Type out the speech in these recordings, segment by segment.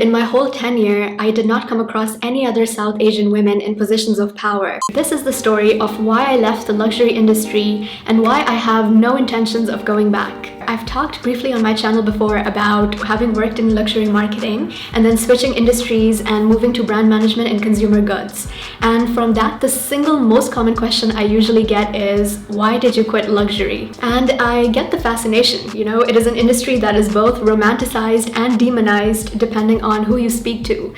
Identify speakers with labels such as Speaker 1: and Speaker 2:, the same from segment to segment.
Speaker 1: In my whole tenure, I did not come across any other South Asian women in positions of power. This is the story of why I left the luxury industry and why I have no intentions of going back. I've talked briefly on my channel before about having worked in luxury marketing and then switching industries and moving to brand management and consumer goods. And from that, the single most common question I usually get is, why did you quit luxury? And I get the fascination. It is an industry that is both romanticized and demonized depending on who you speak to.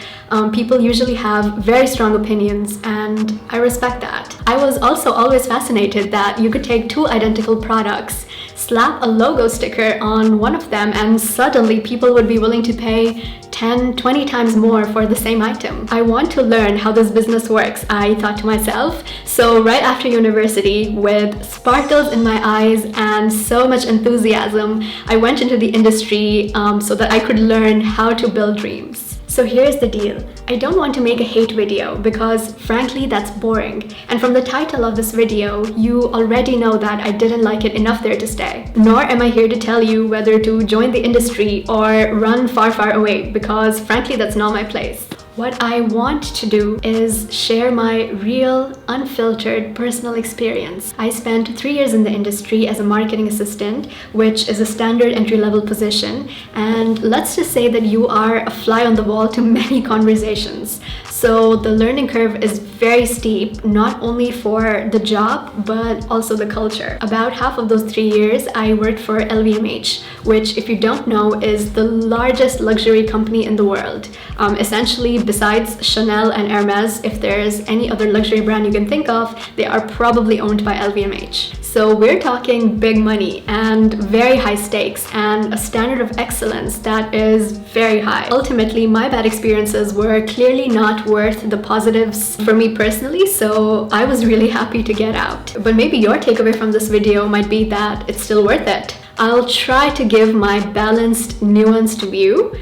Speaker 1: People usually have very strong opinions, and I respect that. I was also always fascinated that you could take two identical products, slap a logo sticker on one of them, and suddenly people would be willing to pay 10, 20 times more for the same item. I want to learn how this business works, I thought to myself. So right after university, with sparkles in my eyes and so much enthusiasm, I went into the industry so that I could learn how to build dreams. So here's the deal. I don't want to make a hate video because frankly that's boring. And from the title of this video, you already know that I didn't like it enough there to stay. Nor am I here to tell you whether to join the industry or run far, far away, because frankly that's not my place. What I want to do is share my real, unfiltered personal experience. I spent 3 years in the industry as a marketing assistant, which is a standard entry-level position. And let's just say that you are a fly on the wall to many conversations. So the learning curve is very steep, not only for the job, but also the culture. About half of those 3 years, I worked for LVMH, which, if you don't know, is the largest luxury company in the world. Essentially, besides Chanel and Hermes, if there's any other luxury brand you can think of, they are probably owned by LVMH. So we're talking big money and very high stakes and a standard of excellence that is very high. Ultimately, my bad experiences were clearly not worth the positives for me personally, so I was really happy to get out. But maybe your takeaway from this video might be that it's still worth it. I'll try to give my balanced, nuanced view.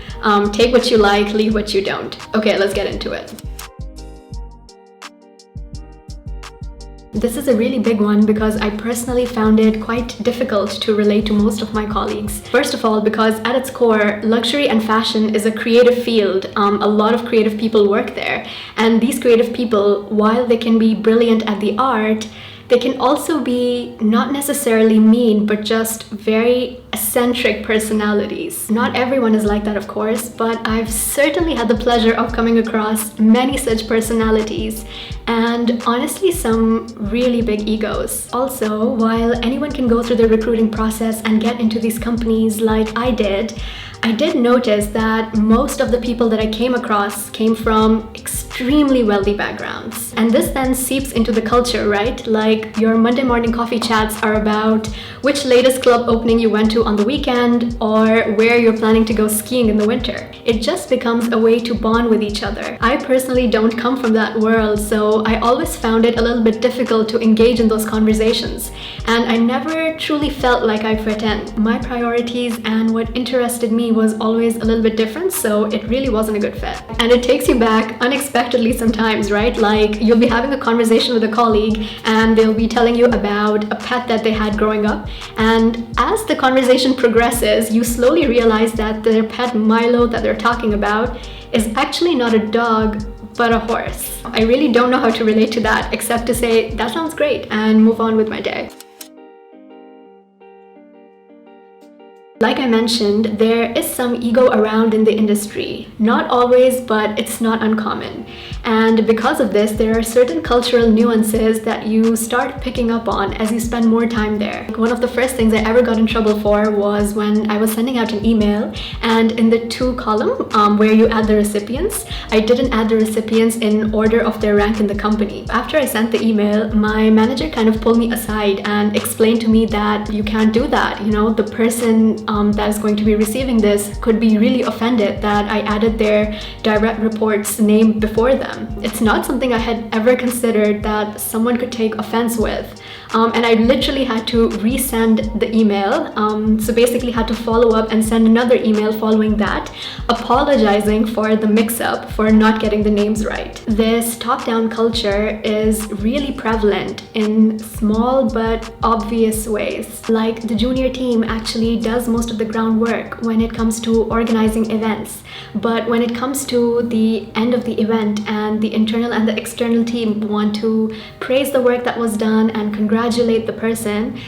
Speaker 1: Take what you like, leave what you don't. Okay, let's get into it. This is a really big one because I personally found it quite difficult to relate to most of my colleagues. First of all, because at its core, luxury and fashion is a creative field. A lot of creative people work there. And these creative people, while they can be brilliant at the art, they can also be not necessarily mean, but just very eccentric personalities. Not everyone is like that, of course, but I've certainly had the pleasure of coming across many such personalities and honestly some really big egos. Also, while anyone can go through the recruiting process and get into these companies like I did notice that most of the people that I came across came from extremely wealthy backgrounds. And this then seeps into the culture, right? Like your Monday morning coffee chats are about which latest club opening you went to on the weekend or where you're planning to go skiing in the winter. It just becomes a way to bond with each other. I personally don't come from that world, so I always found it a little bit difficult to engage in those conversations. And I never truly felt like I fit in. My priorities and what interested me was always a little bit different, so it really wasn't a good fit. And it takes you back unexpectedly sometimes, right? Like you'll be having a conversation with a colleague and they'll be telling you about a pet that they had growing up. And as the conversation progresses, you slowly realize that their pet Milo that they're talking about is actually not a dog, but a horse. I really don't know how to relate to that except to say, that sounds great, and move on with my day. Like I mentioned, there is some ego around in the industry. Not always, but it's not uncommon. And because of this, there are certain cultural nuances that you start picking up on as you spend more time there. One of the first things I ever got in trouble for was when I was sending out an email, and in the to column where you add the recipients, I didn't add the recipients in order of their rank in the company. After I sent the email, my manager kind of pulled me aside and explained to me that you can't do that. The person that is going to be receiving this could be really offended that I added their direct report's name before them. It's not something I had ever considered that someone could take offense with. And I literally had to resend the email. So basically had to follow up and send another email following that, apologizing for the mix-up, for not getting the names right. This top-down culture is really prevalent in small but obvious ways. Like the junior team actually does most of the groundwork when it comes to organizing events. But when it comes to the end of the event and the internal and the external team want to praise the work that was done and congratulate the person,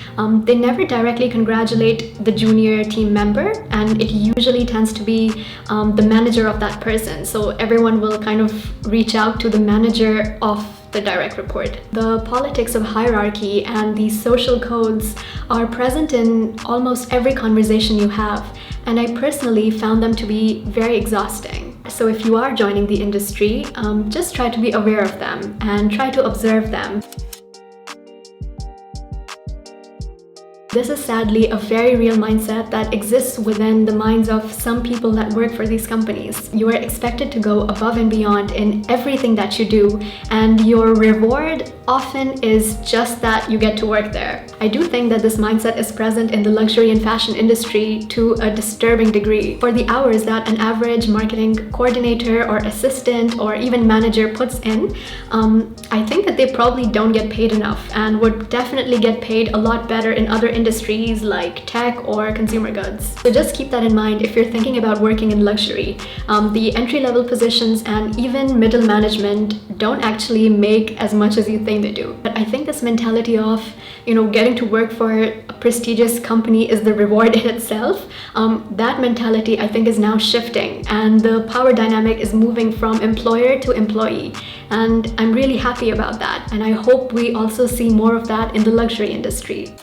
Speaker 1: they never directly congratulate the junior team member, and it usually tends to be the manager of that person. So everyone will kind of reach out to the manager of the direct report. The politics of hierarchy and the social codes are present in almost every conversation you have, and I personally found them to be very exhausting. So if you are joining the industry, just try to be aware of them and try to observe them. This is sadly a very real mindset that exists within the minds of some people that work for these companies. You are expected to go above and beyond in everything that you do, and your reward often is just that you get to work there. I do think that this mindset is present in the luxury and fashion industry to a disturbing degree. For the hours that an average marketing coordinator or assistant or even manager puts in, I think that they probably don't get paid enough and would definitely get paid a lot better in other industries like tech or consumer goods. So just keep that in mind if you're thinking about working in luxury. The entry-level positions and even middle management don't actually make as much as you think they do. But I think this mentality of, getting to work for a prestigious company is the reward in itself, that mentality I think is now shifting, and the power dynamic is moving from employer to employee. And I'm really happy about that, and I hope we also see more of that in the luxury industry.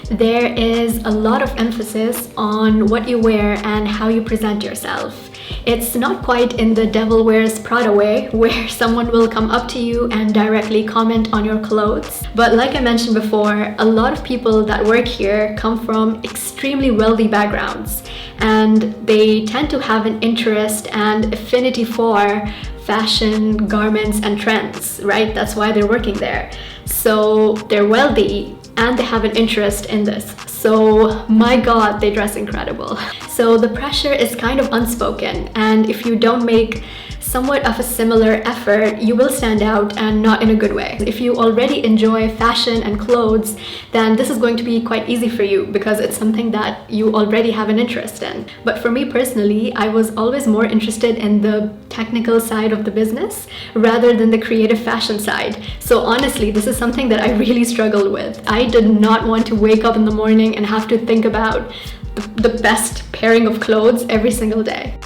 Speaker 1: There is a lot of emphasis on what you wear and how you present yourself. It's not quite in the Devil Wears Prada way, where someone will come up to you and directly comment on your clothes. But like I mentioned before, a lot of people that work here come from extremely wealthy backgrounds, and they tend to have an interest and affinity for fashion, garments, and trends, right? That's why they're working there. So they're wealthy and they have an interest in this. So my God, they dress incredible. So the pressure is kind of unspoken, and if you don't make somewhat of a similar effort, you will stand out, and not in a good way. If you already enjoy fashion and clothes, then this is going to be quite easy for you because it's something that you already have an interest in. But for me personally, I was always more interested in the technical side of the business rather than the creative fashion side. So honestly, this is something that I really struggled with. I did not want to wake up in the morning and have to think about the best pairing of clothes every single day.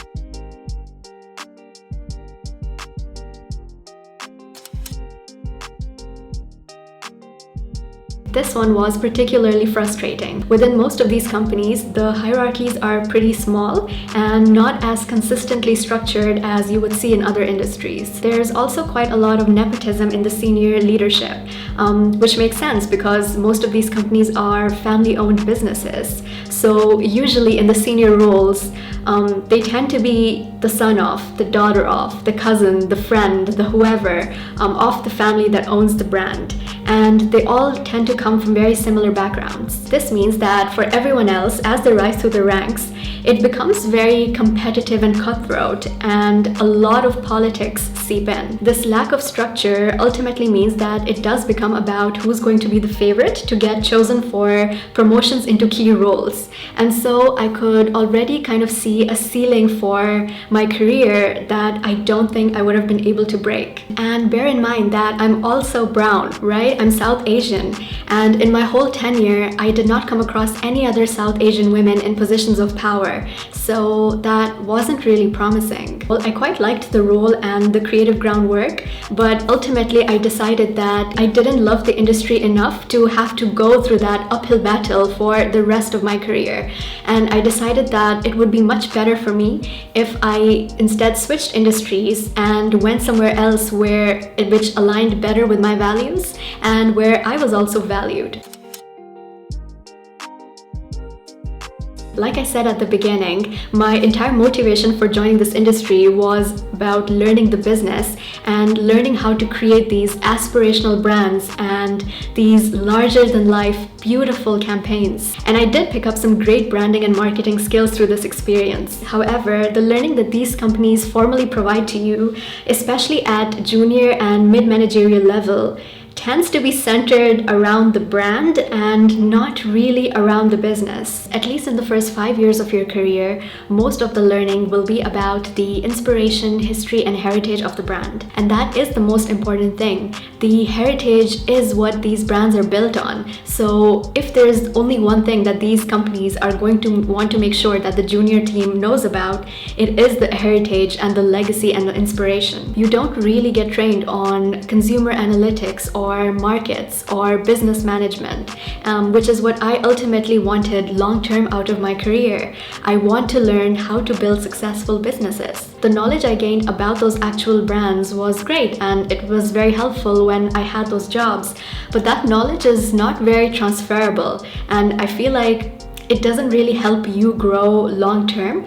Speaker 1: This one was particularly frustrating. Within most of these companies, the hierarchies are pretty small and not as consistently structured as you would see in other industries. There's also quite a lot of nepotism in the senior leadership, which makes sense because most of these companies are family-owned businesses. So usually in the senior roles, they tend to be the son of, the daughter of, the cousin, the friend, the whoever of the family that owns the brand. And they all tend to come from very similar backgrounds. This means that for everyone else, as they rise through the ranks, it becomes very competitive and cutthroat, and a lot of politics seep in. This lack of structure ultimately means that it does become about who's going to be the favorite to get chosen for promotions into key roles. And so I could already kind of see a ceiling for my career that I don't think I would have been able to break. And bear in mind that I'm also brown, right? I'm South Asian, and in my whole tenure, I did not come across any other South Asian women in positions of power, so that wasn't really promising. Well, I quite liked the role and the creative groundwork, but ultimately I decided that I didn't love the industry enough to have to go through that uphill battle for the rest of my career. And I decided that it would be much better for me if I instead switched industries and went somewhere else which aligned better with my values and where I was also valued. Like I said at the beginning, my entire motivation for joining this industry was about learning the business and learning how to create these aspirational brands and these larger-than-life, beautiful campaigns. And I did pick up some great branding and marketing skills through this experience. However, the learning that these companies formally provide to you, especially at junior and mid-managerial level, tends to be centered around the brand and not really around the business. At least in the first 5 years of your career, most of the learning will be about the inspiration, history, and heritage of the brand. And that is the most important thing. The heritage is what these brands are built on. So if there's only one thing that these companies are going to want to make sure that the junior team knows about, it is the heritage and the legacy and the inspiration. You don't really get trained on consumer analytics or markets or business management, which is what I ultimately wanted long-term out of my career. I want to learn how to build successful businesses. The knowledge I gained about those actual brands was great, and it was very helpful when I had those jobs. But that knowledge is not very transferable, and I feel like it doesn't really help you grow long term.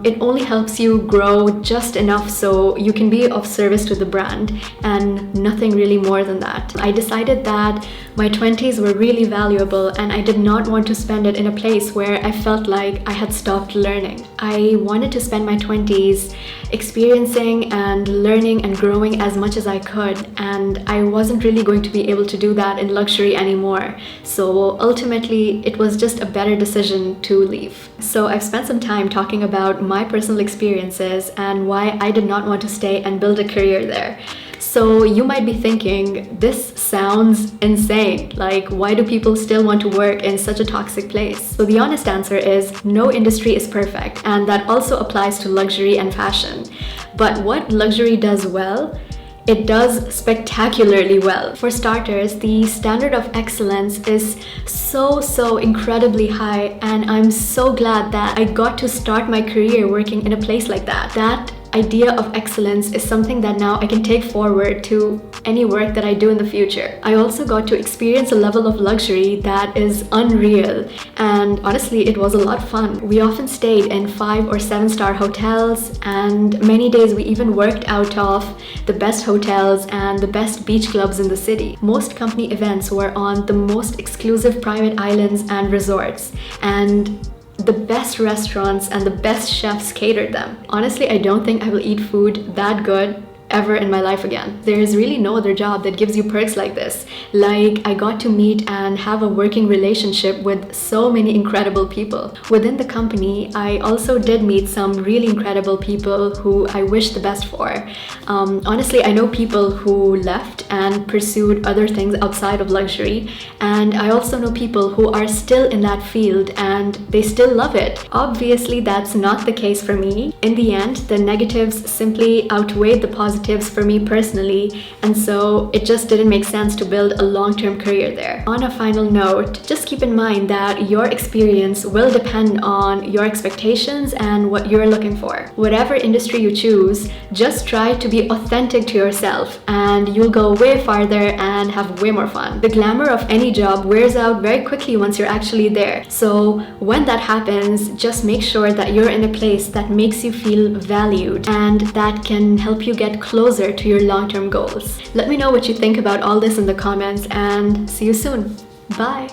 Speaker 1: It only helps you grow just enough so you can be of service to the brand, and nothing really more than that. I decided that my 20s were really valuable, and I did not want to spend it in a place where I felt like I had stopped learning. I wanted to spend my 20s experiencing and learning and growing as much as I could, and I wasn't really going to be able to do that in luxury anymore. So ultimately, it was just a better decision to leave. So I've spent some time talking about my personal experiences and why I did not want to stay and build a career there. So you might be thinking, this sounds insane. Like, why do people still want to work in such a toxic place? So the honest answer is no industry is perfect, and that also applies to luxury and fashion. But what luxury does well, it does spectacularly well. For starters, the standard of excellence is so incredibly high, and I'm so glad that I got to start my career working in a place like that. That idea of excellence is something that now I can take forward to any work that I do in the future. I also got to experience a level of luxury that is unreal, and honestly, it was a lot of fun. We often stayed in 5 or 7-star hotels, and many days we even worked out of the best hotels and the best beach clubs in the city. Most company events were on the most exclusive private islands and resorts, and the best restaurants and the best chefs catered them. Honestly, I don't think I will eat food that good ever in my life again. There is really no other job that gives you perks like this. Like, I got to meet and have a working relationship with so many incredible people. Within the company, I also did meet some really incredible people who I wish the best for. Honestly, I know people who left and pursued other things outside of luxury, and I also know people who are still in that field and they still love it. Obviously, that's not the case for me. In the end, the negatives simply outweighed the positives for me personally, and so it just didn't make sense to build a long-term career there. On a final note, just keep in mind that your experience will depend on your expectations and what you're looking for. Whatever industry you choose, just try to be authentic to yourself, and you'll go way farther and have way more fun. The glamour of any job wears out very quickly once you're actually there. So when that happens, just make sure that you're in a place that makes you feel valued and that can help you get closer to your long-term goals. Let me know what you think about all this in the comments, and see you soon. Bye!